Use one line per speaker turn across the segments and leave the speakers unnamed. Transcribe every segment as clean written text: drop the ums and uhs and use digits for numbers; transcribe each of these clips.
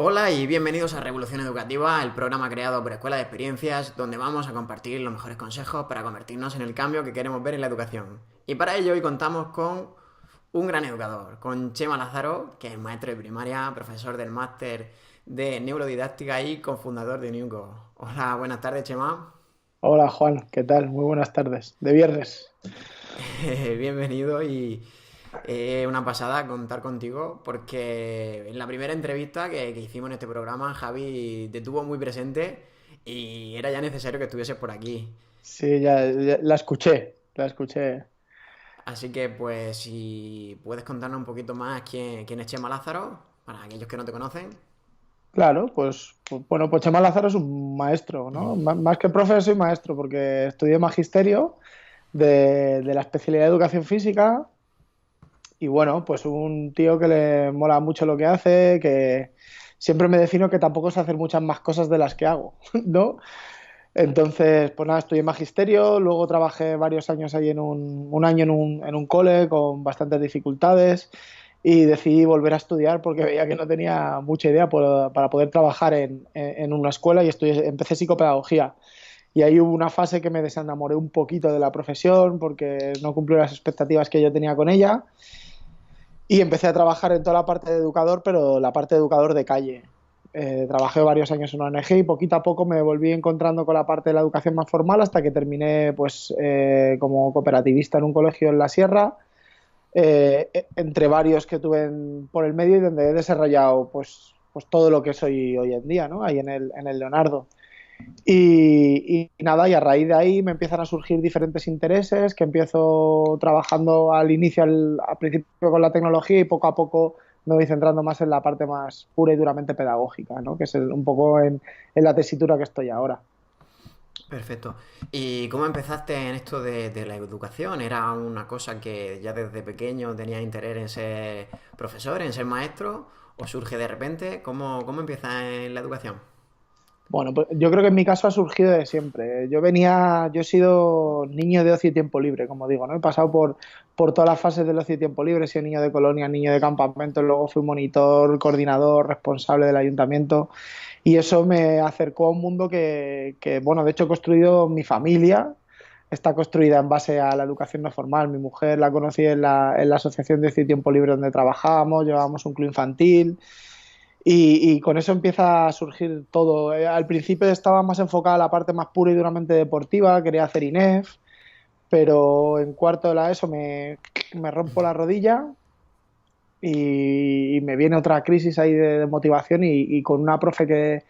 Hola y bienvenidos a Revolución Educativa, el programa creado por Escuela de Experiencias, donde vamos a compartir los mejores consejos para convertirnos en el cambio que queremos ver en la educación. Y para ello hoy contamos con un gran educador, con Chema Lázaro, que es maestro de primaria, profesor del máster de neurodidáctica y cofundador de Newco. Hola, buenas tardes, Chema.
Hola Juan, ¿qué tal? Muy buenas tardes. De viernes.
Bienvenido y una pasada contar contigo porque en la primera entrevista que hicimos en este programa Javi te tuvo muy presente y era ya necesario que estuvieses por aquí.
Sí, ya la escuché, la escuché.
Así que pues si puedes contarnos un poquito más quién es Chema Lázaro, para aquellos que no te conocen.
Claro, bueno, pues Chema Lázaro es un maestro, ¿no? Más que profe, soy maestro porque estudié magisterio de la especialidad de educación física y bueno, pues un tío que le mola mucho lo que hace, que siempre me defino que tampoco sé hacer muchas más cosas de las que hago, ¿no? Entonces, pues nada, estudié magisterio, luego trabajé varios años ahí un año en un cole con bastantes dificultades y decidí volver a estudiar porque veía que no tenía mucha idea para poder trabajar en una escuela y empecé psicopedagogía. Y ahí hubo una fase que me desenamoré un poquito de la profesión porque no cumplió las expectativas que yo tenía con ella y empecé a trabajar en toda la parte de educador, pero la parte de educador de calle. Trabajé varios años en una ONG y poquito a poco me volví encontrando con la parte de la educación más formal hasta que terminé pues, como cooperativista en un colegio en la Sierra, entre varios que tuve por el medio y donde he desarrollado pues todo lo que soy hoy en día, ¿no? Ahí en el Leonardo. Y nada, y a raíz de ahí me empiezan a surgir diferentes intereses, que empiezo trabajando al inicio, al principio con la tecnología y poco a poco me voy centrando más en la parte más pura y duramente pedagógica, ¿no? Que es un poco en la tesitura que estoy ahora.
Perfecto. ¿Y cómo empezaste en esto de la educación? ¿Era una cosa que ya desde pequeño tenías interés en ser profesor, en ser maestro? ¿O surge de repente? ¿Cómo empiezas en la educación?
Bueno, pues yo creo que en mi caso ha surgido de siempre. Yo he sido niño de ocio y tiempo libre, como digo, ¿no? He pasado por todas las fases del ocio y tiempo libre, he sido niño de colonia, niño de campamento, luego fui monitor, coordinador, responsable del ayuntamiento y eso me acercó a un mundo bueno, de hecho he construido mi familia, está construida en base a la educación no formal. Mi mujer la conocí en la asociación de ocio y tiempo libre donde trabajábamos, llevábamos un club infantil. Y con eso empieza a surgir todo. Al principio estaba más enfocada a la parte más pura y duramente deportiva, quería hacer INEF, pero en cuarto de la ESO me rompo la rodilla y me viene otra crisis ahí de motivación y con una profe que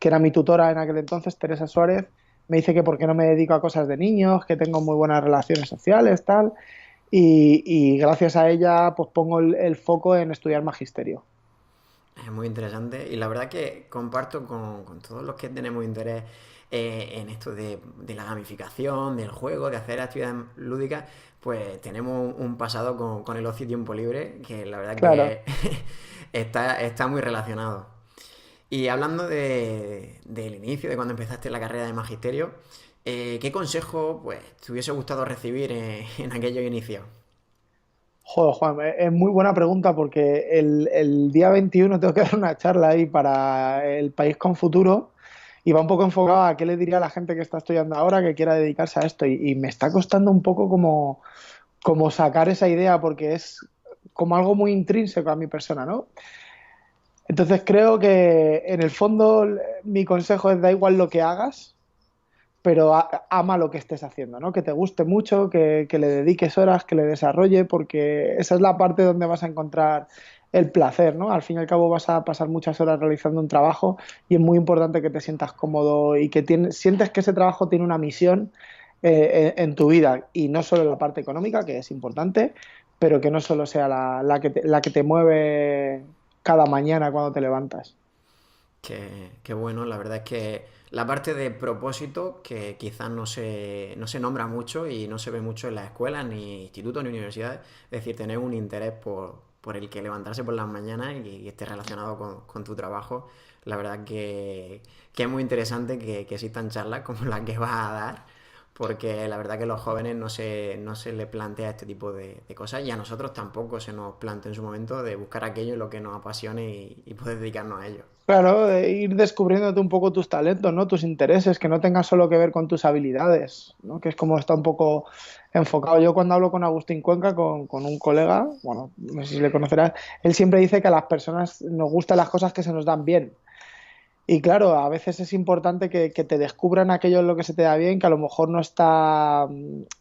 era mi tutora en aquel entonces, Teresa Suárez, me dice que por qué no me dedico a cosas de niños, que tengo muy buenas relaciones sociales, tal, y gracias a ella pues pongo el foco en estudiar magisterio.
Es muy interesante y la verdad que comparto con todos los que tenemos interés en esto de la gamificación, del juego, de hacer actividades lúdicas, pues tenemos un pasado con el ocio y tiempo libre que la verdad
Claro.
que está muy relacionado. Y hablando del inicio, de cuando empezaste la carrera de magisterio, ¿qué consejo pues, te hubiese gustado recibir en aquellos inicios?
Joder, Juan, es muy buena pregunta porque el día 21 tengo que dar una charla ahí para el País con Futuro y va un poco enfocado a qué le diría a la gente que está estudiando ahora que quiera dedicarse a esto y me está costando un poco como sacar esa idea porque es como algo muy intrínseco a mi persona, ¿no? Entonces creo que en el fondo mi consejo es da igual lo que hagas, pero ama lo que estés haciendo, ¿no? Que te guste mucho, que le dediques horas, que le desarrolle, porque esa es la parte donde vas a encontrar el placer, ¿no? Al fin y al cabo vas a pasar muchas horas realizando un trabajo y es muy importante que te sientas cómodo y que sientes que ese trabajo tiene una misión en tu vida y no solo en la parte económica, que es importante, pero que no solo sea la que te mueve cada mañana cuando te levantas.
Qué bueno, la verdad es que la parte de propósito, que quizás no se nombra mucho y no se ve mucho en las escuelas, ni institutos, ni universidades, es decir, tener un interés por el que levantarse por las mañanas y esté relacionado con tu trabajo, la verdad que es muy interesante que existan charlas como las que vas a dar, porque la verdad que a los jóvenes no se les plantea este tipo de cosas y a nosotros tampoco se nos plantea en su momento de buscar aquello en lo que nos apasione y poder dedicarnos a ello.
Claro, de ir descubriéndote un poco tus talentos, ¿no? Tus intereses, que no tengan solo que ver con tus habilidades, ¿no? Que es como está un poco enfocado. Yo cuando hablo con Agustín Cuenca, con un colega, bueno, no sé si le conocerás, él siempre dice que a las personas nos gustan las cosas que se nos dan bien. Y claro, a veces es importante que te descubran aquello en lo que se te da bien, que a lo mejor no está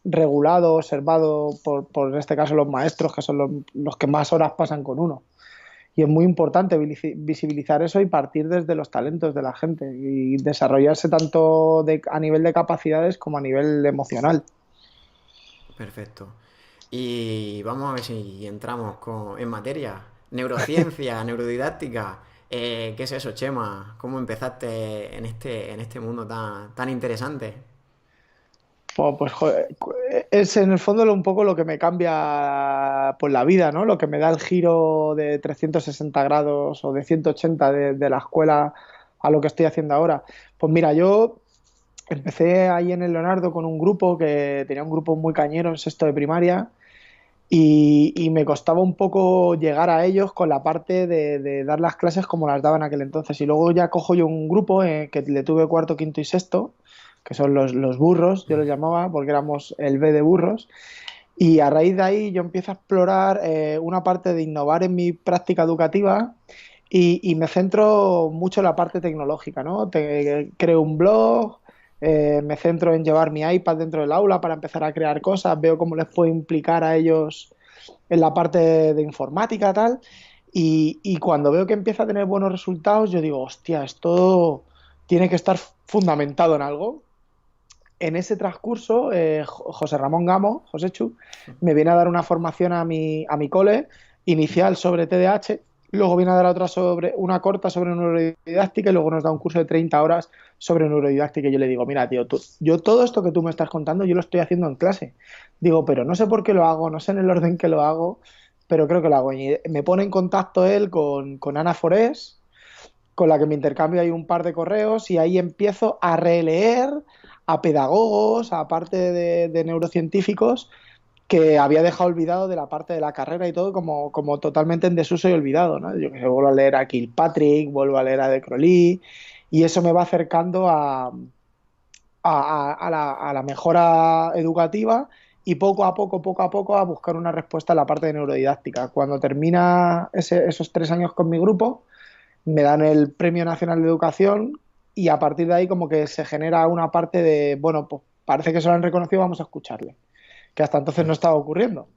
regulado, observado por en este caso los maestros, que son los que más horas pasan con uno. Y es muy importante visibilizar eso y partir desde los talentos de la gente y desarrollarse tanto a nivel de capacidades como a nivel emocional.
Perfecto. Y vamos a ver si entramos en materia. Neurociencia, neurodidáctica. ¿Qué es eso, Chema? ¿Cómo empezaste en este mundo tan interesante?
Pues, joder, es en el fondo un poco lo que me cambia pues, la vida, ¿no? Lo que me da el giro de 360 grados o de 180 de la escuela a lo que estoy haciendo ahora. Pues mira, yo empecé ahí en el Leonardo con un grupo que tenía un grupo muy cañero en sexto de primaria y me costaba un poco llegar a ellos con la parte de dar las clases como las daban en aquel entonces. Y luego ya cojo yo un grupo que le tuve cuarto, quinto y sexto, que son los burros, yo los llamaba, porque éramos el B de burros. Y a raíz de ahí yo empiezo a explorar una parte de innovar en mi práctica educativa y me centro mucho en la parte tecnológica, ¿no? Creo un blog, me centro en llevar mi iPad dentro del aula para empezar a crear cosas, veo cómo les puedo implicar a ellos en la parte de informática tal, y cuando veo que empieza a tener buenos resultados, yo digo, hostia, esto tiene que estar fundamentado en algo. En ese transcurso, José Ramón Gamo, Joséchu, me viene a dar una formación a mi cole, inicial sobre TDAH, luego viene a dar otra una corta sobre neurodidáctica y luego nos da un curso de 30 horas sobre neurodidáctica y yo le digo, mira, tío, yo todo esto que tú me estás contando, yo lo estoy haciendo en clase. Digo, pero no sé por qué lo hago, no sé en el orden que lo hago, pero creo que lo hago. Y me pone en contacto él con Ana Forés, con la que me intercambio ahí un par de correos y ahí empiezo a releer a pedagogos, a parte de neurocientíficos que había dejado olvidado de la parte de la carrera y todo como totalmente en desuso y olvidado, ¿no? Yo que sé, vuelvo a leer a Kilpatrick, vuelvo a leer a De Crowley y eso me va acercando a la mejora educativa y poco a poco a buscar una respuesta en la parte de neurodidáctica. Cuando termina esos 3 años con mi grupo, me dan el Premio Nacional de Educación y a partir de ahí como que se genera una parte de, bueno, pues parece que se lo han reconocido, vamos a escucharle, que hasta entonces no estaba ocurriendo.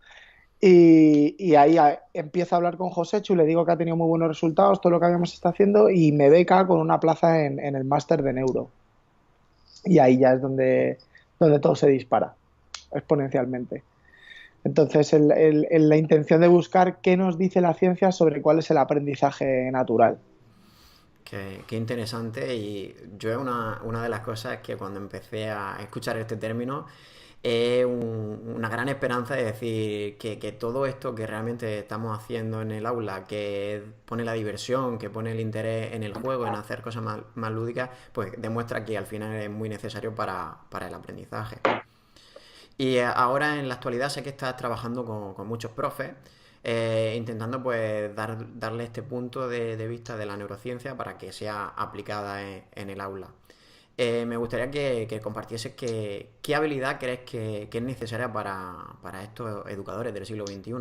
Y ahí empiezo a hablar con Joséchu, le digo que ha tenido muy buenos resultados, todo lo que habíamos estado haciendo, y me beca con una plaza en el máster de neuro. Y ahí ya es donde todo se dispara exponencialmente. Entonces, la intención de buscar qué nos dice la ciencia sobre cuál es el aprendizaje natural.
Qué interesante y yo una de las cosas que cuando empecé a escuchar este término es una gran esperanza de decir que todo esto que realmente estamos haciendo en el aula, que pone la diversión, que pone el interés en el juego, en hacer cosas más lúdicas, pues demuestra que al final es muy necesario para el aprendizaje. Y ahora en la actualidad sé que estás trabajando con muchos profes, intentando pues darle este punto de vista de la neurociencia para que sea aplicada en el aula. Me gustaría que compartieses qué habilidad crees que es necesaria para estos educadores del siglo XXI.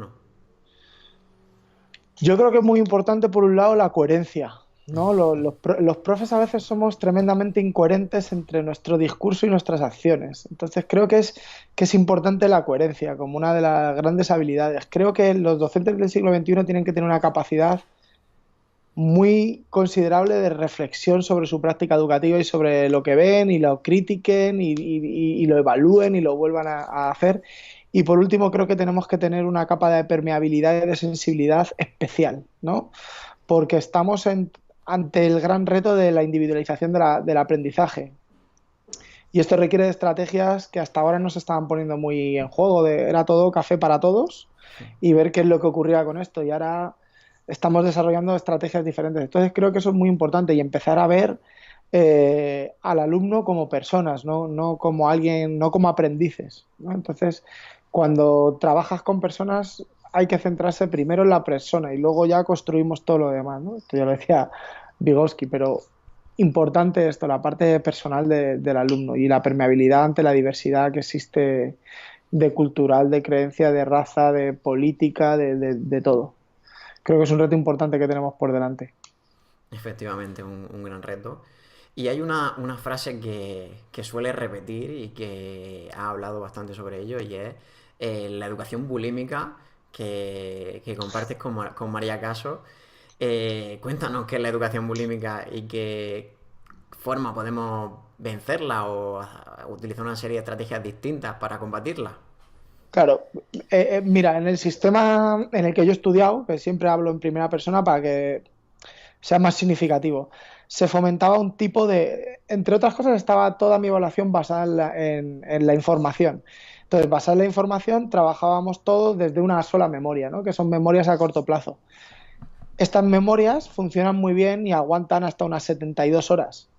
Yo creo que es muy importante, por un lado, la coherencia, ¿no? Los profes a veces somos tremendamente incoherentes entre nuestro discurso y nuestras acciones. Entonces creo que es importante la coherencia como una de las grandes habilidades. Creo que los docentes del siglo XXI tienen que tener una capacidad muy considerable de reflexión sobre su práctica educativa y sobre lo que ven y lo critiquen y lo evalúen y lo vuelvan a hacer. Y por último, creo que tenemos que tener una capa de permeabilidad y de sensibilidad especial, ¿no? Porque estamos ante el gran reto de la individualización del aprendizaje. Y esto requiere de estrategias que hasta ahora no se estaban poniendo muy en juego, era todo café para todos y ver qué es lo que ocurría con esto. Y ahora estamos desarrollando estrategias diferentes. Entonces creo que eso es muy importante y empezar a ver al alumno como personas, no como alguien, no como aprendices, ¿no? Entonces, cuando trabajas con personas, hay que centrarse primero en la persona y luego ya construimos todo lo demás, ¿no? Esto ya lo decía Vygotsky, pero importante esto, la parte personal del alumno y la permeabilidad ante la diversidad que existe de cultural, de creencia, de raza, de política, de todo. Creo que es un reto importante que tenemos por delante.
Efectivamente, un gran reto. Y hay una frase que suele repetir y que ha hablado bastante sobre ello y es la educación bulímica que compartes con María Caso. Cuéntanos qué es la educación bulímica y qué forma podemos vencerla o utilizar una serie de estrategias distintas para combatirla.
Claro, mira, en el sistema en el que yo he estudiado, que siempre hablo en primera persona para que sea más significativo, se fomentaba un tipo de, entre otras cosas, estaba toda mi evaluación basada en la información. Entonces, basada en la información, trabajábamos todos desde una sola memoria, ¿no? Que son memorias a corto plazo. Estas memorias funcionan muy bien y aguantan hasta unas 72 horas.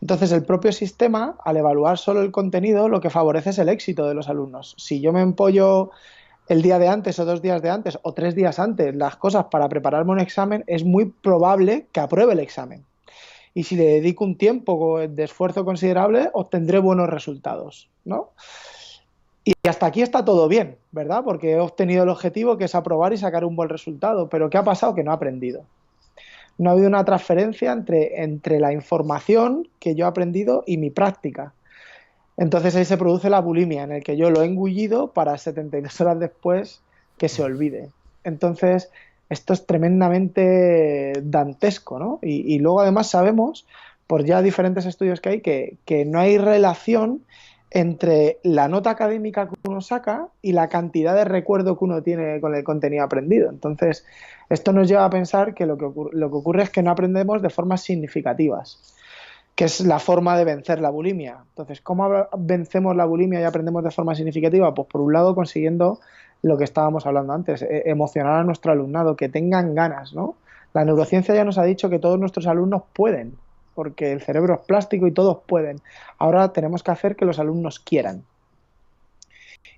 Entonces, el propio sistema, al evaluar solo el contenido, lo que favorece es el éxito de los alumnos. Si yo me empollo el día de antes o 2 días de antes o 3 días antes las cosas para prepararme un examen, es muy probable que apruebe el examen. Y si le dedico un tiempo de esfuerzo considerable, obtendré buenos resultados, ¿no? Y hasta aquí está todo bien, ¿verdad? Porque he obtenido el objetivo que es aprobar y sacar un buen resultado. Pero ¿qué ha pasado? Que no he aprendido. No ha habido una transferencia entre la información que yo he aprendido y mi práctica. Entonces ahí se produce la bulimia, en el que yo lo he engullido para 72 horas después que se olvide. Entonces, esto es tremendamente dantesco, ¿no? Y luego además sabemos, por ya diferentes estudios que hay, que no hay relación entre la nota académica que uno saca y la cantidad de recuerdo que uno tiene con el contenido aprendido. Entonces, esto nos lleva a pensar que lo que ocurre es que no aprendemos de formas significativas, que es la forma de vencer la bulimia. Entonces, ¿cómo vencemos la bulimia y aprendemos de forma significativa? Pues por un lado consiguiendo lo que estábamos hablando antes, emocionar a nuestro alumnado, que tengan ganas, ¿no? La neurociencia ya nos ha dicho que todos nuestros alumnos pueden, porque el cerebro es plástico y todos pueden. Ahora tenemos que hacer que los alumnos quieran.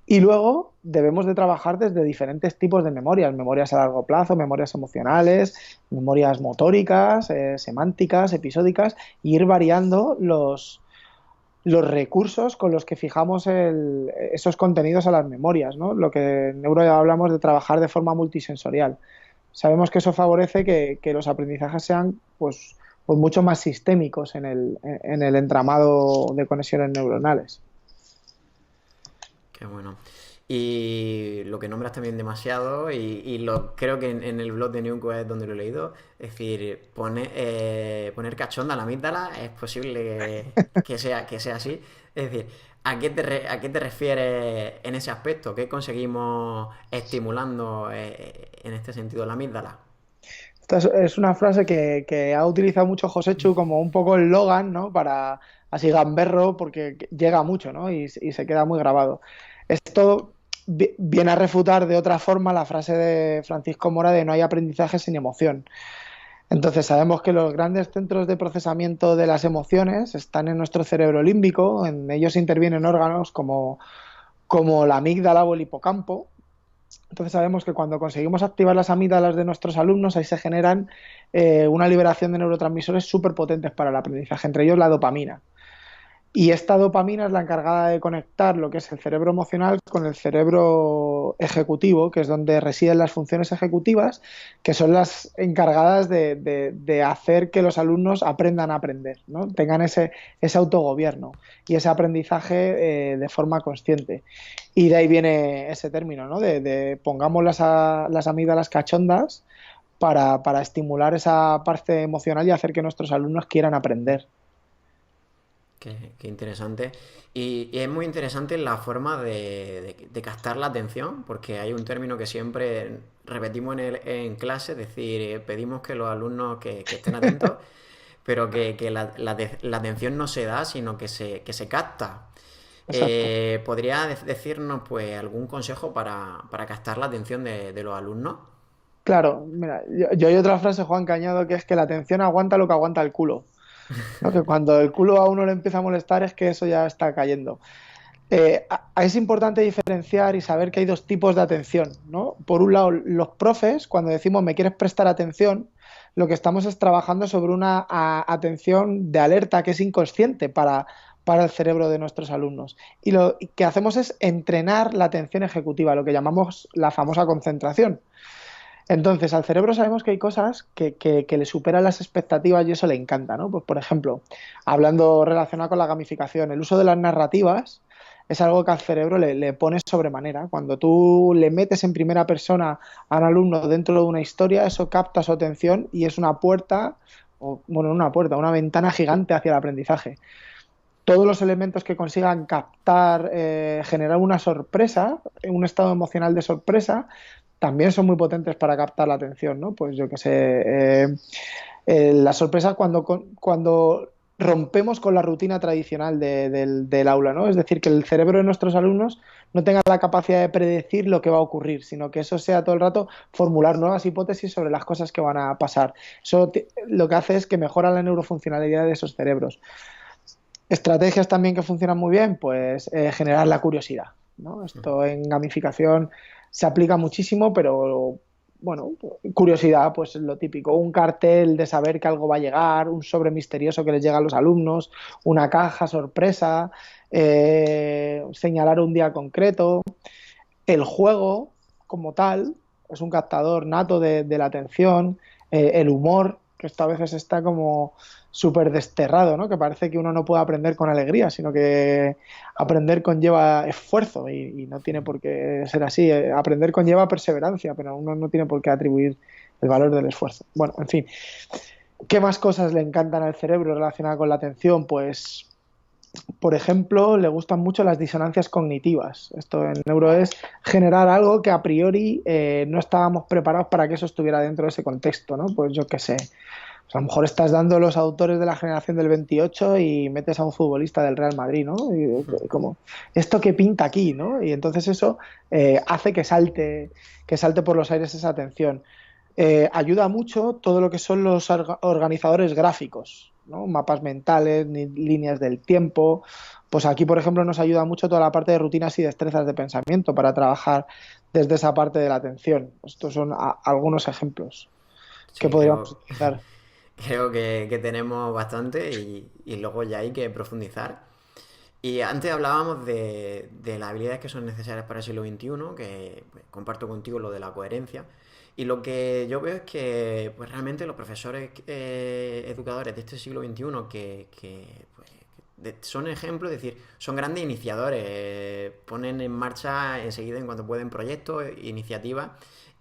Y luego debemos de trabajar desde diferentes tipos de memorias, memorias a largo plazo, memorias emocionales, memorias motóricas, semánticas, episódicas, e ir variando los recursos con los que fijamos esos contenidos a las memorias, ¿no? Lo que en neuro ya hablamos de trabajar de forma multisensorial. Sabemos que eso favorece que los aprendizajes sean pues mucho más sistémicos en el entramado de conexiones neuronales.
Qué bueno. Y lo que nombras también demasiado, y creo que en el blog de Newco es donde lo he leído, es decir, poner cachonda a la amígdala es posible que sea así. Es decir, ¿a qué te refieres en ese aspecto? ¿Qué conseguimos estimulando en este sentido la amígdala?
Esta es una frase que ha utilizado mucho Joséchu como un poco el Logan, ¿no? Para así gamberro, porque llega mucho, ¿no? Y se queda muy grabado. Esto viene a refutar de otra forma la frase de Francisco Mora de no hay aprendizaje sin emoción. Entonces sabemos que los grandes centros de procesamiento de las emociones están en nuestro cerebro límbico, en ellos intervienen órganos como la amígdala o el hipocampo. Entonces sabemos que cuando conseguimos activar las amígdalas de nuestros alumnos, ahí se generan una liberación de neurotransmisores súper potentes para el aprendizaje, entre ellos la dopamina. Y esta dopamina es la encargada de conectar lo que es el cerebro emocional con el cerebro ejecutivo, que es donde residen las funciones ejecutivas, que son las encargadas de hacer que los alumnos aprendan a aprender, ¿no? Tengan ese autogobierno y ese aprendizaje de forma consciente. Y de ahí viene ese término, ¿no? De pongamos las amígdalas cachondas para estimular esa parte emocional y hacer que nuestros alumnos quieran aprender.
Qué interesante. Y es muy interesante la forma de captar la atención, porque hay un término que siempre repetimos en clase, es decir, pedimos que los alumnos que estén atentos, pero que la atención no se da, sino que se capta.
Exacto.
¿Podría decirnos pues algún consejo para captar la atención de los alumnos?
Claro, mira, yo hay otra frase, Juan Cañado, que es que la atención aguanta lo que aguanta el culo. ¿no? Que cuando el culo a uno le empieza a molestar es que eso ya está cayendo. Es importante diferenciar y saber que hay dos tipos de atención, ¿no? Por un lado, los profes, cuando decimos me quieres prestar atención, lo que estamos es trabajando sobre una atención de alerta que es inconsciente para el cerebro de nuestros alumnos. Y lo que hacemos es entrenar la atención ejecutiva, lo que llamamos la famosa concentración. Entonces, al cerebro sabemos que hay cosas que le superan las expectativas y eso le encanta, ¿no? Pues, por ejemplo, hablando relacionado con la gamificación, el uso de las narrativas es algo que al cerebro le pone sobremanera. Cuando tú le metes en primera persona a un alumno dentro de una historia, eso capta su atención y es una puerta, o bueno, una puerta, una ventana gigante hacia el aprendizaje. Todos los elementos que consigan captar, generar una sorpresa, un estado emocional de sorpresa, también son muy potentes para captar la atención, ¿no? Pues yo qué sé, la sorpresa cuando rompemos con la rutina tradicional del aula, ¿no? Es decir, que el cerebro de nuestros alumnos no tenga la capacidad de predecir lo que va a ocurrir, sino que eso sea todo el rato formular nuevas hipótesis sobre las cosas que van a pasar. Eso lo que hace es que mejora la neurofuncionalidad de esos cerebros. Estrategias también que funcionan muy bien, pues generar la curiosidad, ¿no? Esto en gamificación se aplica muchísimo, pero bueno, curiosidad, pues es lo típico. Un cartel de saber que algo va a llegar, un sobre misterioso que les llega a los alumnos, una caja sorpresa, señalar un día concreto. El juego, como tal, es un captador nato de la atención, el humor, que esto a veces está como súper desterrado, ¿no? Que parece que uno no puede aprender con alegría, sino que aprender conlleva esfuerzo y no tiene por qué ser así. Aprender conlleva perseverancia, pero uno no tiene por qué atribuir el valor del esfuerzo. Bueno, en fin, ¿qué más cosas le encantan al cerebro relacionadas con la atención? Pues por ejemplo, le gustan mucho las disonancias cognitivas. Esto en neuro es generar algo que a priori no estábamos preparados para que eso estuviera dentro de ese contexto, ¿no? Pues yo qué sé. Pues a lo mejor estás dando los autores de la generación del 28 y metes a un futbolista del Real Madrid, ¿no? Y como, ¿esto qué pinta aquí, no? Y entonces eso hace que salte por los aires esa atención. Ayuda mucho todo lo que son los organizadores gráficos, ¿no? Mapas mentales, líneas del tiempo. Pues aquí, por ejemplo, nos ayuda mucho toda la parte de rutinas y destrezas de pensamiento para trabajar desde esa parte de la atención. Estos son algunos ejemplos que
Sí,
podríamos utilizar.
creo que tenemos bastante y luego ya hay que profundizar. Y antes hablábamos de las habilidades que son necesarias para el siglo XXI, que pues, comparto contigo lo de la coherencia. Y lo que yo veo es que pues, realmente los profesores educadores de este siglo XXI pues, son ejemplos, es decir, son grandes iniciadores, ponen en marcha enseguida en cuanto pueden proyectos, iniciativas,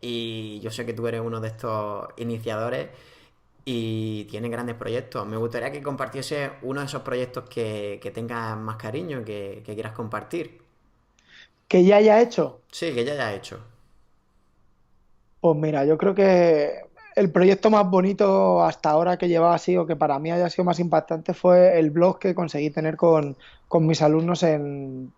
y yo sé que tú eres uno de estos iniciadores y tienes grandes proyectos. Me gustaría que compartiese uno de esos proyectos que tengas más cariño, que quieras compartir.
Que ya haya hecho.
Sí, que ya hayas hecho.
Pues mira, yo creo que el proyecto más bonito hasta ahora que llevaba así o que para mí haya sido más impactante fue el blog que conseguí tener con mis alumnos en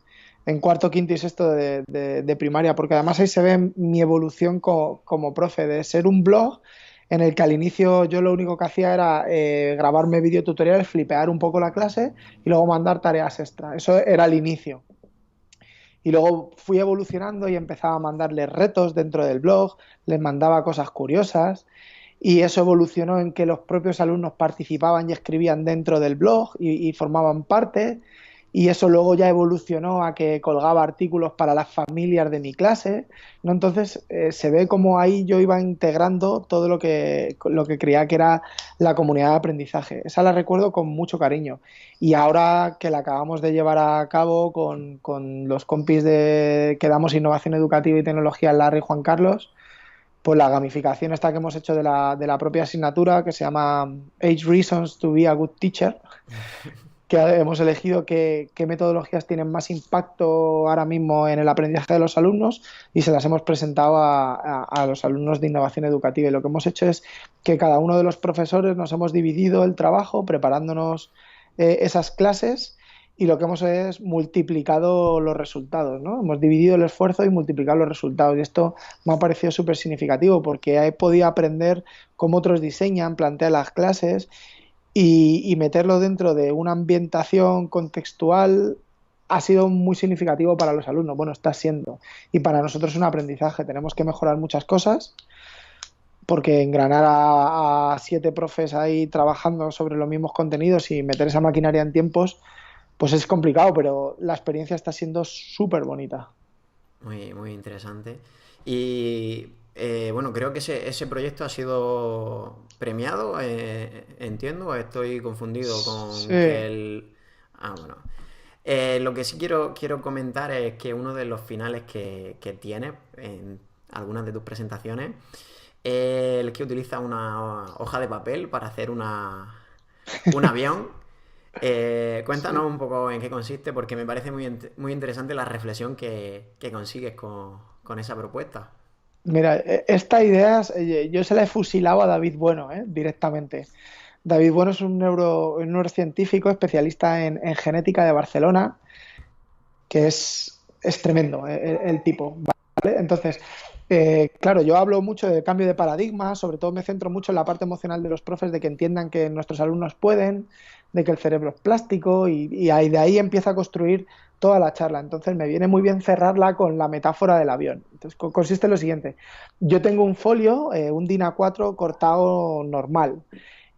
cuarto, quinto y sexto de primaria, porque además ahí se ve mi evolución como profe, de ser un blog en el que al inicio yo lo único que hacía era grabarme videotutoriales, flipear un poco la clase y luego mandar tareas extra. Eso era el inicio. Y luego fui evolucionando y empezaba a mandarles retos dentro del blog, les mandaba cosas curiosas y eso evolucionó en que los propios alumnos participaban y escribían dentro del blog y formaban parte y eso luego ya evolucionó a que colgaba artículos para las familias de mi clase, ¿no? Entonces se ve como ahí yo iba integrando todo lo que creía que era la comunidad de aprendizaje. Esa la recuerdo con mucho cariño. Y ahora que la acabamos de llevar a cabo con los compis que damos innovación educativa y tecnología, Larry y Juan Carlos, pues la gamificación esta que hemos hecho de la propia asignatura, que se llama 8 Reasons to be a Good Teacher, que hemos elegido qué metodologías tienen más impacto ahora mismo en el aprendizaje de los alumnos y se las hemos presentado a los alumnos de innovación educativa. Y lo que hemos hecho es que cada uno de los profesores nos hemos dividido el trabajo preparándonos esas clases y lo que hemos es multiplicado los resultados, ¿no? Hemos dividido el esfuerzo y multiplicado los resultados. Y esto me ha parecido súper significativo porque he podido aprender cómo otros diseñan, plantean las clases y meterlo dentro de una ambientación contextual ha sido muy significativo para los alumnos. Bueno, está siendo. Y para nosotros es un aprendizaje. Tenemos que mejorar muchas cosas porque engranar a 7 profes ahí trabajando sobre los mismos contenidos y meter esa maquinaria en tiempos, pues es complicado, pero la experiencia está siendo súper bonita.
Muy, muy interesante. Y bueno, creo que ese proyecto ha sido premiado, entiendo, o estoy confundido con que
Sí,
el... Ah, bueno. Lo que sí quiero comentar es que uno de los finales que tiene en algunas de tus presentaciones es el que utiliza una hoja de papel para hacer un avión. Cuéntanos
sí.
un poco en qué consiste, porque me parece muy interesante la reflexión que consigues con esa propuesta.
Mira, esta idea yo se la he fusilado a David Bueno, directamente. David Bueno es un neurocientífico especialista en genética de Barcelona, que es tremendo, el tipo, ¿vale? Entonces, claro, yo hablo mucho de cambio de paradigma, sobre todo me centro mucho en la parte emocional de los profes, de que entiendan que nuestros alumnos pueden, de que el cerebro es plástico y ahí, de ahí empieza a construir toda la charla. Entonces me viene muy bien cerrarla con la metáfora del avión. Entonces consiste en lo siguiente. Yo tengo un folio, un DIN A4 cortado normal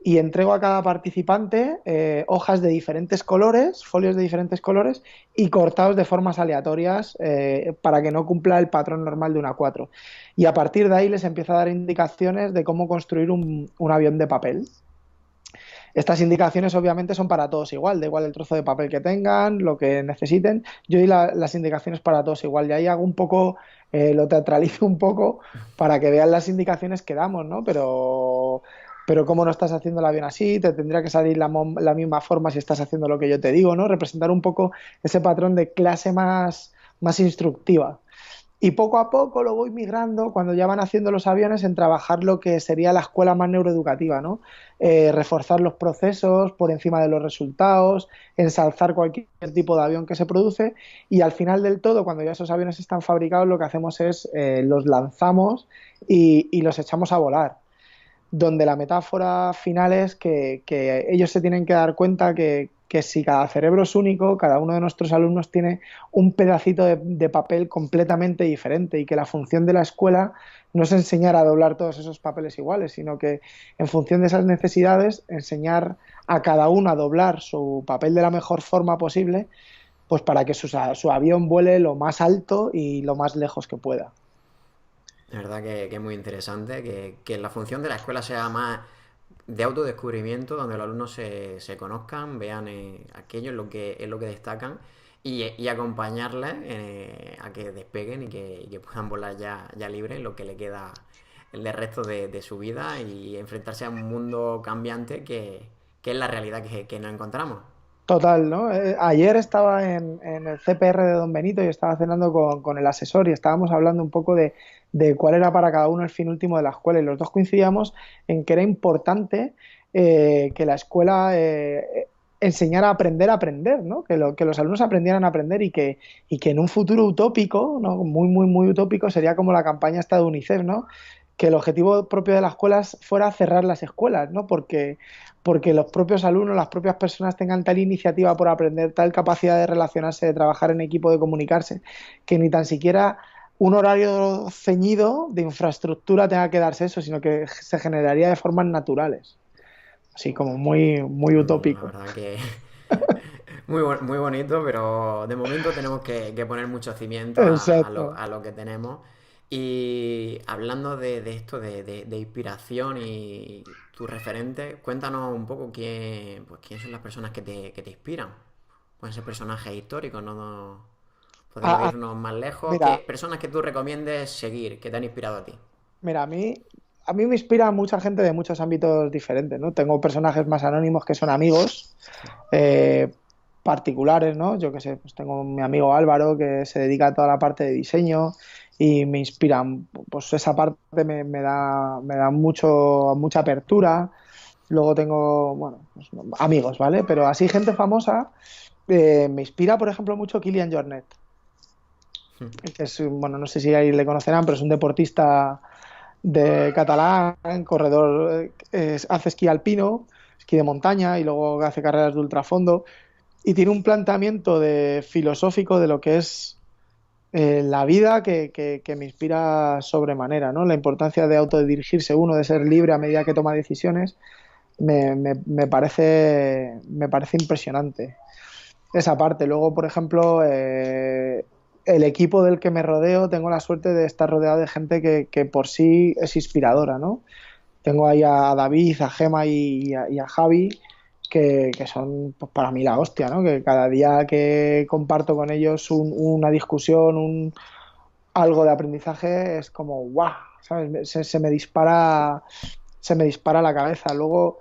y entrego a cada participante hojas de diferentes colores, folios de diferentes colores y cortados de formas aleatorias para que no cumpla el patrón normal de una 4. Y a partir de ahí les empiezo a dar indicaciones de cómo construir un avión de papel. Estas indicaciones obviamente son para todos igual, da igual el trozo de papel que tengan, lo que necesiten. Yo doy las indicaciones para todos igual y ahí hago un poco, lo teatralizo un poco para que vean las indicaciones que damos, ¿no? Pero cómo no estás haciendo el avión así, te tendría que salir la misma forma si estás haciendo lo que yo te digo, ¿no? Representar un poco ese patrón de clase más instructiva. Y poco a poco lo voy migrando cuando ya van haciendo los aviones en trabajar lo que sería la escuela más neuroeducativa, ¿no? Reforzar los procesos por encima de los resultados, ensalzar cualquier tipo de avión que se produce y al final del todo, cuando ya esos aviones están fabricados, lo que hacemos es los lanzamos y los echamos a volar donde la metáfora final es que ellos se tienen que dar cuenta que si cada cerebro es único, cada uno de nuestros alumnos tiene un pedacito de papel completamente diferente y que la función de la escuela no es enseñar a doblar todos esos papeles iguales, sino que en función de esas necesidades enseñar a cada uno a doblar su papel de la mejor forma posible, pues para que su avión vuele lo más alto y lo más lejos que pueda.
De verdad que es muy interesante que la función de la escuela sea más de autodescubrimiento, donde los alumnos se conozcan, vean aquello en lo que destacan y acompañarles a que despeguen y que puedan volar ya libres en lo que le queda el resto de su vida y enfrentarse a un mundo cambiante que es la realidad que nos encontramos.
Total, ¿no? Ayer estaba en el CPR de Don Benito y estaba cenando con el asesor y estábamos hablando un poco de cuál era para cada uno el fin último de la escuela y los dos coincidíamos en que era importante que la escuela enseñara a aprender, ¿no? Que los alumnos aprendieran a aprender y que en un futuro utópico, ¿no? Muy, muy, muy utópico, sería como la campaña esta de UNICEF, ¿no? Que el objetivo propio de las escuelas fuera cerrar las escuelas, ¿no? Porque los propios alumnos, las propias personas tengan tal iniciativa por aprender, tal capacidad de relacionarse, de trabajar en equipo, de comunicarse, que ni tan siquiera un horario ceñido de infraestructura tenga que darse eso, sino que se generaría de formas naturales. Así como muy, muy
La
utópico.
verdad que muy bonito, pero de momento tenemos que poner muchos cimientos
Exacto.
a lo que tenemos. Y hablando de esto, de inspiración y tus referentes, cuéntanos un poco quién son las personas que te inspiran. Pueden ser personajes históricos, no podemos
Ah, ah,
irnos más lejos.
mira,
Personas que tú recomiendes seguir, que te han inspirado a ti.
mira, a mí me inspira mucha gente de muchos ámbitos diferentes, ¿no? Tengo personajes más anónimos que son amigos, eh, particulares, ¿no? Yo qué sé, pues tengo mi amigo Álvaro que se dedica a toda la parte de diseño y me inspiran, pues esa parte me da mucha apertura. Luego tengo, bueno, pues, amigos, ¿vale? Pero así gente famosa, me inspira, por ejemplo, mucho Kilian Jornet, que es, bueno, no sé si ahí le conocerán, pero es un deportista de catalán, corredor, hace esquí alpino esquí de montaña y luego hace carreras de ultrafondo. Y tiene un planteamiento filosófico de lo que es la vida que me inspira sobremanera, ¿no? La importancia de autodirigirse uno, de ser libre a medida que toma decisiones, me parece impresionante esa parte. Luego, por ejemplo, el equipo del que me rodeo, tengo la suerte de estar rodeado de gente que por sí es inspiradora, ¿no? Tengo ahí a David, a Gema y a Javi, que son pues, para mí la hostia, ¿no? Que cada día que comparto con ellos una discusión, algo de aprendizaje, es como ¡guau! ¿Sabes? Se me dispara la cabeza. Luego,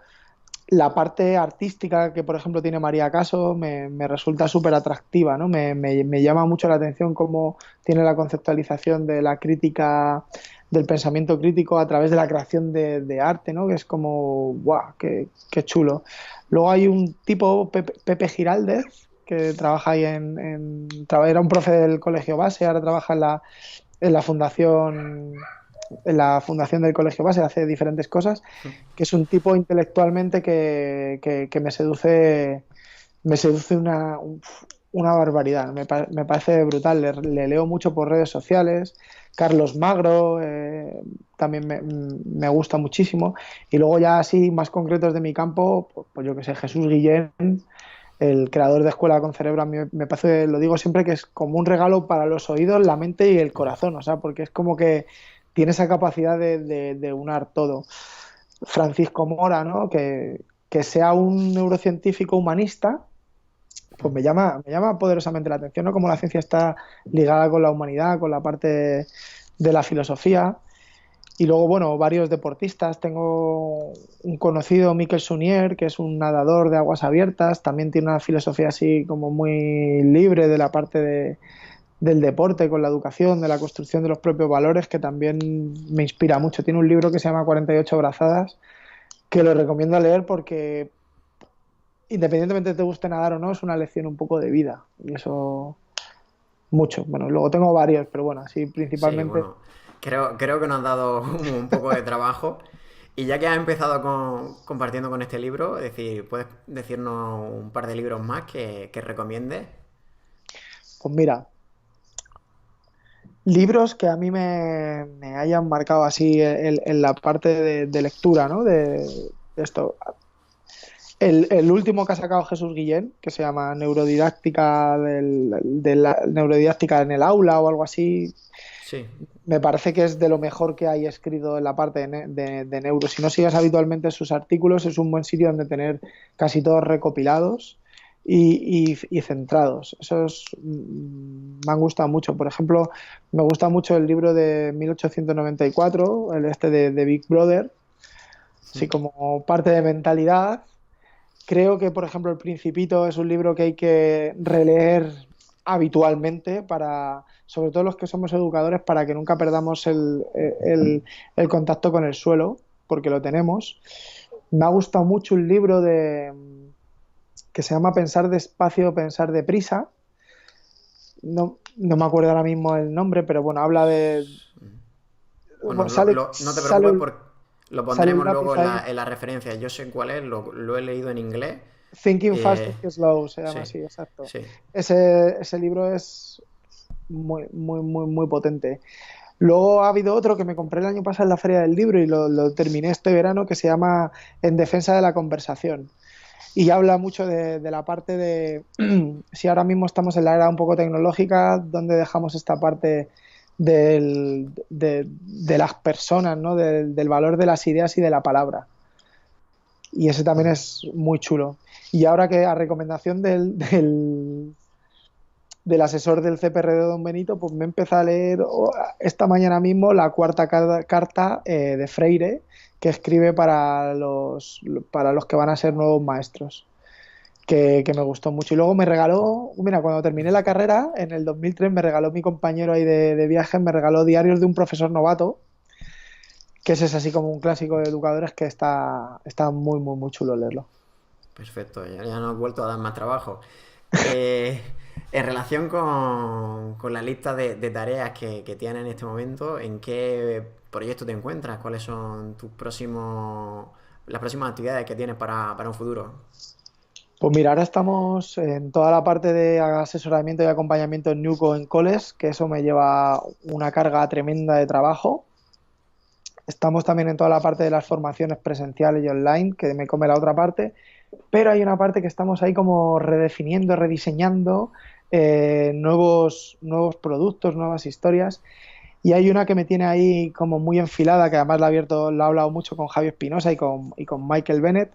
la parte artística que, por ejemplo, tiene María Caso me resulta súper atractiva, ¿no? Me llama mucho la atención cómo tiene la conceptualización de la crítica, del pensamiento crítico a través de la creación de arte, ¿no? Que es como, ¡guau! Qué chulo! Luego hay un tipo, Pepe Giraldez, que trabaja ahí era un profe del colegio base, ahora trabaja en la fundación del Colegio Base, hace diferentes cosas, que es un tipo intelectualmente que me seduce una barbaridad, me parece brutal, le leo mucho por redes sociales, Carlos Magro también me gusta muchísimo, y luego ya así más concretos de mi campo, pues yo que sé, Jesús Guillén, el creador de Escuela con Cerebro, a mí me parece, lo digo siempre, que es como un regalo para los oídos, la mente y el corazón, o sea, porque es como que tiene esa capacidad de unar todo. Francisco Mora, ¿no? Que sea un neurocientífico humanista, pues me llama poderosamente la atención, ¿no? Como la ciencia está ligada con la humanidad, con la parte de la filosofía. Y luego, bueno, varios deportistas. Tengo un conocido, Miquel Sunier, que es un nadador de aguas abiertas. También tiene una filosofía así como muy libre de la parte del deporte, con la educación, de la construcción de los propios valores, que también me inspira mucho. Tiene un libro que se llama 48 brazadas, que lo recomiendo leer porque independientemente de te guste nadar o no, es una lección un poco de vida. Y eso mucho. Bueno, luego tengo varios, pero bueno, así
Sí,
principalmente.
bueno, creo que nos has dado un poco de trabajo. Y ya que has empezado compartiendo con este libro, es decir, ¿puedes decirnos un par de libros más que recomiendes?
Pues mira, libros que a mí me hayan marcado así en la parte de lectura, ¿no? De esto. El último que ha sacado Jesús Guillén, que se llama Neurodidáctica en el aula o algo así,
Sí.
me parece que es de lo mejor que hay escrito en la parte de neuro. Si no sigues habitualmente sus artículos, es un buen sitio donde tener casi todos recopilados y centrados. Esos me han gustado mucho. Por ejemplo, me gusta mucho el libro de 1894, el este de Big Brother, así como parte de mentalidad. Creo que, por ejemplo, El Principito es un libro que hay que releer habitualmente para, sobre todo los que somos educadores, para que nunca perdamos el contacto con el suelo, porque lo tenemos. Me ha gustado mucho un libro que se llama Pensar despacio, pensar deprisa. No me acuerdo ahora mismo el nombre, pero bueno, habla de...
Bueno,
Bueno, sale,
no te
sale,
preocupes
un-
porque lo
sale un
pondremos luego
lápiz
en
ahí.
la referencia. Yo sé cuál es, lo he leído en inglés.
Thinking Fast,
Eh,
Think Slow, se llama
sí,
así, exacto.
sí.
Ese libro es muy potente. Luego ha habido otro que me compré el año pasado en la Feria del Libro y lo terminé este verano, que se llama En defensa de la conversación. Y habla mucho de la parte de si ahora mismo estamos en la era un poco tecnológica, ¿dónde dejamos esta parte de las personas, ¿no? Del valor de las ideas y de la palabra? Y ese también es muy chulo. Y ahora que a recomendación del asesor del CPR de Don Benito, pues me empecé a leer esta mañana mismo la cuarta carta de Freire, que escribe para los que van a ser nuevos maestros, que me gustó mucho. Y luego me regaló, mira, cuando terminé la carrera, en el 2003, me regaló mi compañero ahí de viaje, me regaló Diarios de un profesor novato, que ese es así como un clásico de educadores que está muy chulo leerlo.
Perfecto, ya no he vuelto a dar más trabajo. Eh, en relación con la lista de tareas que tienes en este momento, ¿en qué proyecto te encuentras? ¿Cuáles son tus próximos las próximas actividades que tienes para un futuro?
Pues mira, ahora estamos en toda la parte de asesoramiento y acompañamiento en Ñuco en coles, que eso me lleva una carga tremenda de trabajo. Estamos también en toda la parte de las formaciones presenciales y online, que me come la otra parte, pero hay una parte que estamos ahí como redefiniendo, rediseñando nuevos productos, nuevas historias. Y hay una que me tiene ahí como muy enfilada, que además la he hablado mucho con Javi Espinosa y con Michael Bennett,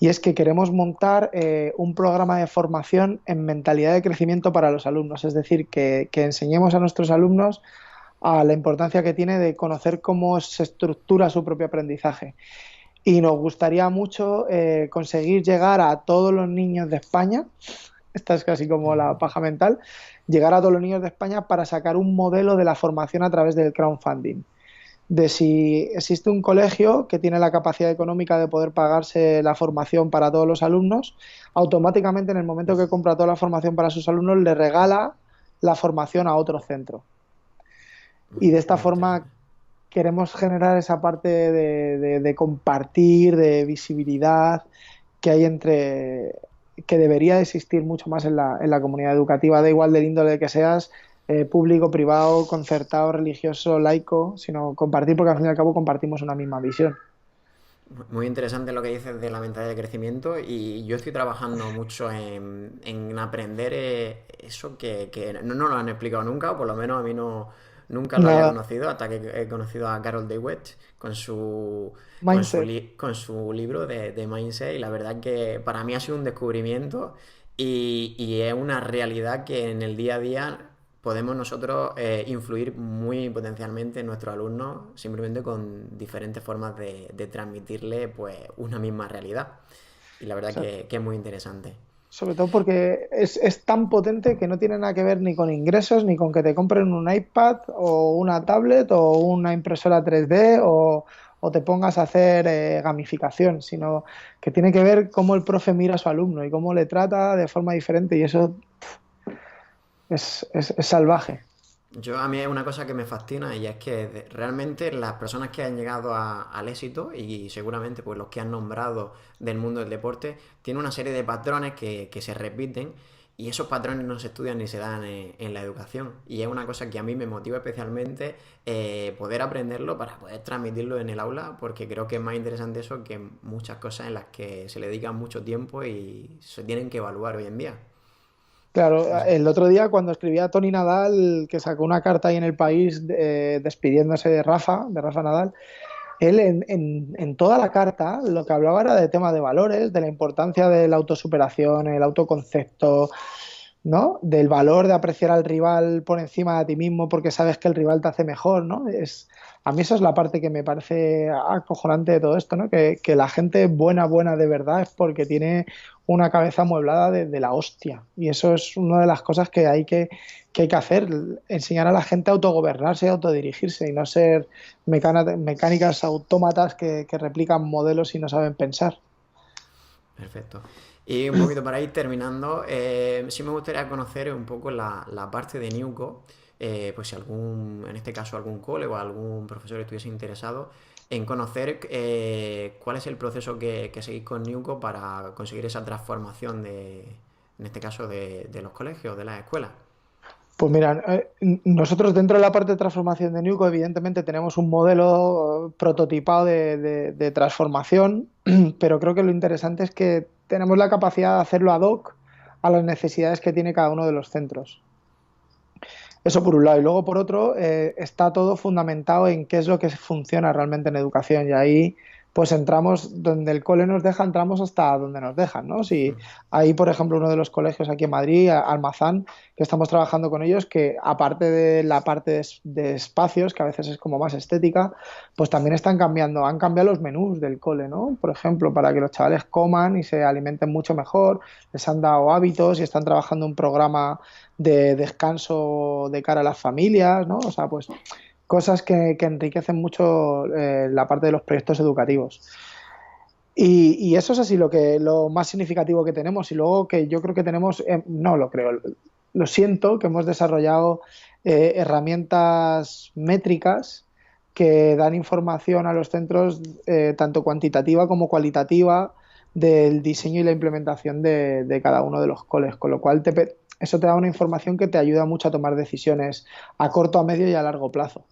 y es que queremos montar un programa de formación en mentalidad de crecimiento para los alumnos, es decir, que enseñemos a nuestros alumnos a la importancia que tiene de conocer cómo se estructura su propio aprendizaje. Y nos gustaría mucho conseguir llegar a todos los niños de España, esta es casi como la paja mental, llegar a todos los niños de España para sacar un modelo de la formación a través del crowdfunding. De si existe un colegio que tiene la capacidad económica de poder pagarse la formación para todos los alumnos, automáticamente en el momento que compra toda la formación para sus alumnos le regala la formación a otro centro. Y de esta
Muy
forma
interesante.
queremos generar esa parte de compartir, de visibilidad que hay que debería existir mucho más en la comunidad educativa, da igual del índole que seas, público, privado, concertado, religioso, laico, sino compartir porque al fin y al cabo compartimos una misma visión.
Muy interesante lo que dices de la mentalidad de crecimiento y yo estoy trabajando mucho en aprender eso que no lo han explicado nunca, o por lo menos a mí nunca lo había
Nada,
conocido hasta que he conocido a Carol Dweck con
mindset.
con su libro de Mindset y la verdad que para mí ha sido un descubrimiento y es una realidad que en el día a día podemos nosotros influir muy potencialmente en nuestros alumnos simplemente con diferentes formas de transmitirle pues una misma realidad. Y la verdad que es muy interesante.
Sobre todo porque es tan potente que no tiene nada que ver ni con ingresos, ni con que te compren un iPad o una tablet o una impresora 3D o te pongas a hacer gamificación, sino que tiene que ver cómo el profe mira a su alumno y cómo le trata de forma diferente y eso es salvaje.
A mí hay una cosa que me fascina y es que realmente las personas que han llegado al éxito y seguramente pues los que han nombrado del mundo del deporte tienen una serie de patrones que se repiten y esos patrones no se estudian ni se dan en la educación y es una cosa que a mí me motiva especialmente poder aprenderlo para poder transmitirlo en el aula porque creo que es más interesante eso que muchas cosas en las que se le dedica mucho tiempo y se tienen que evaluar hoy en día.
Claro,
No sé.
el otro día cuando escribía a Tony Nadal, que sacó una carta ahí en El País despidiéndose de Rafa Nadal, él en toda la carta lo que hablaba era de temas de valores, de la importancia de la autosuperación, el autoconcepto, ¿no? Del valor de apreciar al rival por encima de ti mismo porque sabes que el rival te hace mejor, ¿no? A mí esa es la parte que me parece acojonante de todo esto, ¿no? Que la gente buena, buena de verdad es porque tiene una cabeza amueblada de la hostia. Y eso es una de las cosas que hay que hacer, enseñar a la gente a autogobernarse y a autodirigirse y no ser mecánicas autómatas que replican modelos y no saben pensar.
Perfecto. Y un poquito para ir terminando, sí me gustaría conocer un poco la parte de Newco, pues si en este caso algún cole o algún profesor estuviese interesado en conocer cuál es el proceso que seguís con Newco para conseguir esa transformación en este caso, de los colegios, de las escuelas.
Pues mira, nosotros dentro de la parte de transformación de Nuco, evidentemente tenemos un modelo prototipado de transformación, pero creo que lo interesante es que tenemos la capacidad de hacerlo ad hoc a las necesidades que tiene cada uno de los centros. Eso por un lado. Y luego por otro, está todo fundamentado en qué es lo que funciona realmente en educación. Y ahí pues entramos donde el cole nos deja, entramos hasta donde nos dejan, ¿no? Si hay, por ejemplo, uno de los colegios aquí en Madrid, Almazán, que estamos trabajando con ellos, que aparte de la parte de espacios, que a veces es como más estética, pues también han cambiado los menús del cole, ¿no? Por ejemplo, para que los chavales coman y se alimenten mucho mejor, les han dado hábitos y están trabajando un programa de descanso de cara a las familias, ¿no? O sea, pues cosas que enriquecen mucho la parte de los proyectos educativos. Y eso es así lo más significativo que tenemos. Y luego que yo creo que tenemos, no lo creo, lo siento, que hemos desarrollado herramientas métricas que dan información a los centros, tanto cuantitativa como cualitativa, del diseño y la implementación de cada uno de los coles, con lo cual eso te da una información que te ayuda mucho a tomar decisiones a corto, a medio y a largo plazo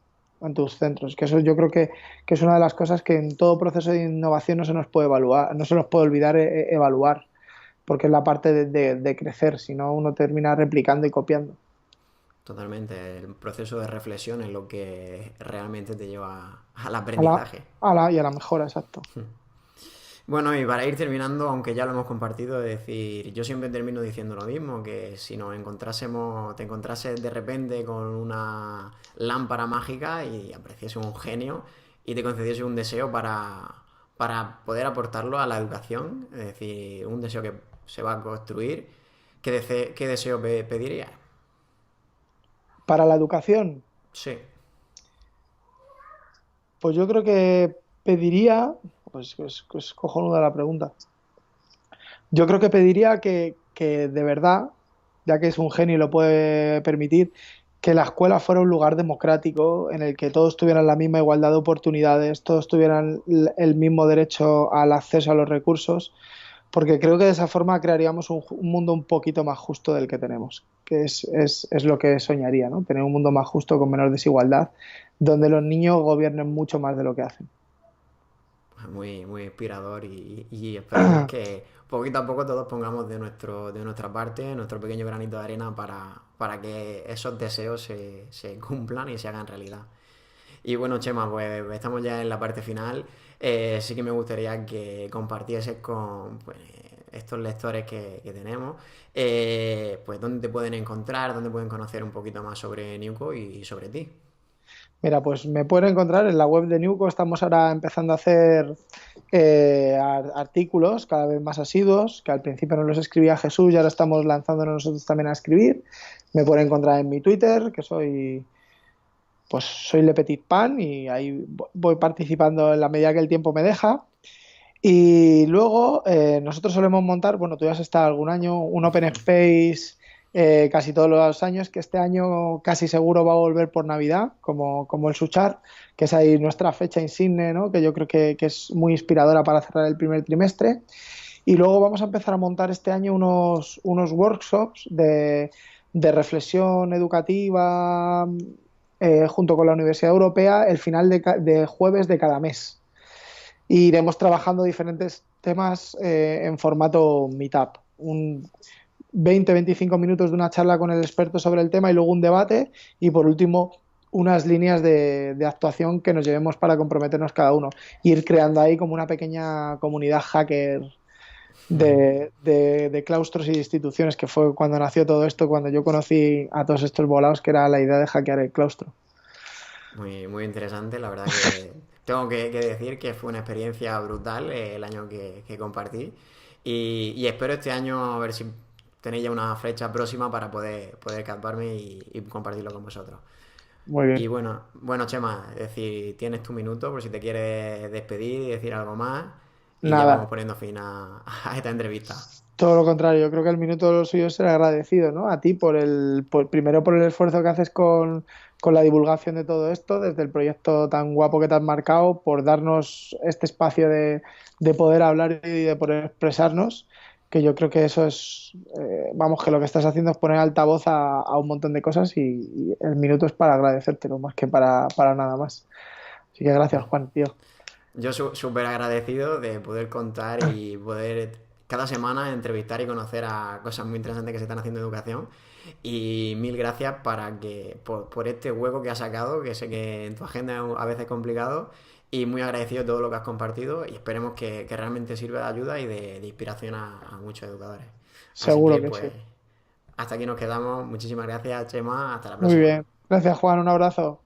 en tus centros, que eso yo creo que es una de las cosas que en todo proceso de innovación no se nos puede evaluar, no se nos puede olvidar evaluar, porque es la parte de crecer, si no uno termina replicando y copiando.
Totalmente. El proceso de reflexión es lo que realmente te lleva al
A la,
aprendizaje.
y a la mejora, exacto.
Bueno, y para ir terminando, aunque ya lo hemos compartido, es decir, yo siempre termino diciendo lo mismo, que si nos encontrásemos, te encontrases de repente con una lámpara mágica y apreciase un genio y te concediese un deseo para poder aportarlo a la educación, es decir, un deseo que se va a construir, ¿qué deseo pedirías?
Para la educación,
Sí.
pues yo creo que pediría, pues cojonuda la pregunta. Yo creo que pediría que de verdad, ya que es un genio y lo puede permitir, que la escuela fuera un lugar democrático en el que todos tuvieran la misma igualdad de oportunidades, todos tuvieran el mismo derecho al acceso a los recursos, porque creo que de esa forma crearíamos un mundo un poquito más justo del que tenemos, que es lo que soñaría, ¿no? Tener un mundo más justo con menor desigualdad, donde los niños gobiernen mucho más de lo que hacen.
Muy, muy inspirador y esperemos que poquito a poco todos pongamos de nuestra parte nuestro pequeño granito de arena para que esos deseos se cumplan y se hagan realidad. Y bueno, Chema, pues estamos ya en la parte final. Sí que me gustaría que compartieses con pues, estos lectores que tenemos, pues dónde te pueden encontrar, dónde pueden conocer un poquito más sobre Newco y sobre ti.
Mira, pues me pueden encontrar en la web de Newco. Estamos ahora empezando a hacer artículos cada vez más asiduos, que al principio nos los escribía Jesús y ahora estamos lanzándonos nosotros también a escribir. Me pueden encontrar en mi Twitter, que soy Le Petit Pan y ahí voy participando en la medida que el tiempo me deja. Y luego nosotros solemos montar, bueno, tú ya has estado algún año, un Open Space casi todos los años, que este año casi seguro va a volver por Navidad, como el Suchar, que es ahí nuestra fecha insigne, ¿no? Que yo creo que es muy inspiradora para cerrar el primer trimestre. Y luego vamos a empezar a montar este año unos workshops de reflexión educativa junto con la Universidad Europea el final de jueves de cada mes. Y iremos trabajando diferentes temas en formato meetup. 20-25 minutos de una charla con el experto sobre el tema y luego un debate y por último unas líneas de actuación que nos llevemos para comprometernos cada uno. Ir creando ahí como una pequeña comunidad hacker de claustros y de instituciones, que fue cuando nació todo esto, cuando yo conocí a todos estos volados, que era la idea de hackear el claustro.
Muy, muy interesante, la verdad que tengo que decir que fue una experiencia brutal el año que compartí y espero este año a ver si tenéis ya una fecha próxima para poder escaparme y compartirlo con vosotros.
Muy
Y
bien.
bueno, Chema, es decir, tienes tu minuto por si te quieres despedir y decir algo más y ya vamos
Nada,
poniendo fin a esta entrevista.
todo lo contrario, yo creo que el minuto de lo suyo es ser agradecido, ¿no? A ti primero por el esfuerzo que haces con la divulgación de todo esto, desde el proyecto tan guapo que te has marcado, por darnos este espacio de poder hablar y de poder expresarnos, que yo creo que eso vamos, que lo que estás haciendo es poner altavoz a un montón de cosas y el minuto es para agradecértelo, más que para nada más. Así que gracias, Juan, tío.
Yo súper agradecido de poder contar y poder cada semana entrevistar y conocer a cosas muy interesantes que se están haciendo en educación. Y mil gracias por este hueco que has sacado, que sé que en tu agenda es a veces complicado. Y muy agradecido de todo lo que has compartido y esperemos que realmente sirva de ayuda y de inspiración a muchos educadores. Así
Seguro
que
que
pues
sí.
hasta aquí nos quedamos. Muchísimas gracias, Chema. Hasta la
Muy
próxima.
bien. Gracias, Juan. Un abrazo.